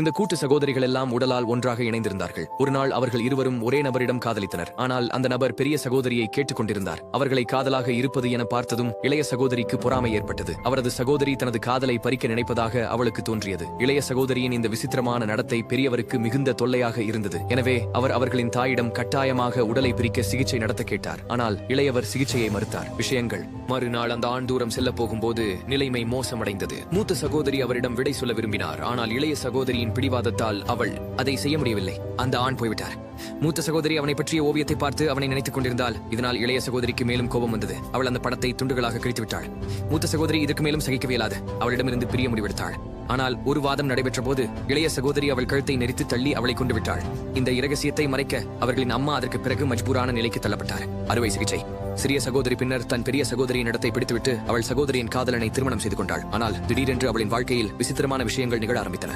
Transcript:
இந்த கூட்டு சகோதரிகள் எல்லாம் உடலால் ஒன்றாக இணைந்திருந்தார்கள். ஒரு நாள் அவர்கள் இருவரும் ஒரே நபரிடம் காதலித்தனர். ஆனால் அந்த நபர் பெரிய சகோதரியை கேட்டுக் கொண்டிருந்தார். அவர்களை காதலாக இருப்பது என பார்த்ததும் இளைய சகோதரிக்கு பொறாமை ஏற்பட்டது. அவரது சகோதரி தனது காதலை பறிக்க நினைப்பதாக அவளுக்கு தோன்றியது. இளைய சகோதரியின் இந்த விசித்திரமான நடத்தை பெரியவருக்கு மிகுந்த தொல்லையாக இருந்தது. எனவே அவர் அவர்களின் தாயிடம் கட்டாயமாக உடலை பிரிக்க சிகிச்சை நடத்த கேட்டார். ஆனால் இளையவர் சிகிச்சையை மறுத்தார். விஷயங்கள் மறுநாள் அந்த ஆண் தூரம் செல்ல போகும்போது நிலைமை மோசமடைந்தது. மூத்த சகோதரி அவரிடம் விடை சொல்ல விரும்பினார். ஆனால் இளைய சகோதரியின் பிடிவாதத்தால் அவள் அதை செய்ய முடியவில்லை. அந்த ஆண் போய்விட்டார். மூத்த சகோதரி அவனை பற்றிய ஓவியத்தை பார்த்து அவனை நினைத்துக் கொண்டிருந்தால் இதனால் இளைய சகோதரிக்கு மேலும் கோபம் வந்தது. அவள் அந்த படத்தை துண்டுகளாக கிழித்து விட்டாள். மூத்த சகோதரி இதற்கு மேலும் சகிக்கவே இயலாது. அவளிடமிருந்து பிரிய முடிவெடுத்தாள். ஆனால் ஒரு வாதம் நடைபெற்ற போது இளைய சகோதரி அவள் கழுத்தை நெரித்து தள்ளி அவளை கொண்டு விட்டாள். இந்த இரகசியத்தை மறைக்க அவர்களின் அம்மா அதற்கு பிறகு மஜ்பூரான நிலைக்கு தள்ளப்பட்டார். அறுவை சிகிச்சை. சிறிய சகோதரி பின்னர் தன் பெரிய சகோதரியின் இடத்தை பிடித்துவிட்டு அவள் சகோதரியின் காதலனை திருமணம் செய்து கொண்டாள். ஆனால் திடீரென்று அவளின் வாழ்க்கையில் விசித்திரமான விஷயங்கள் நிகழ ஆரம்பித்தன.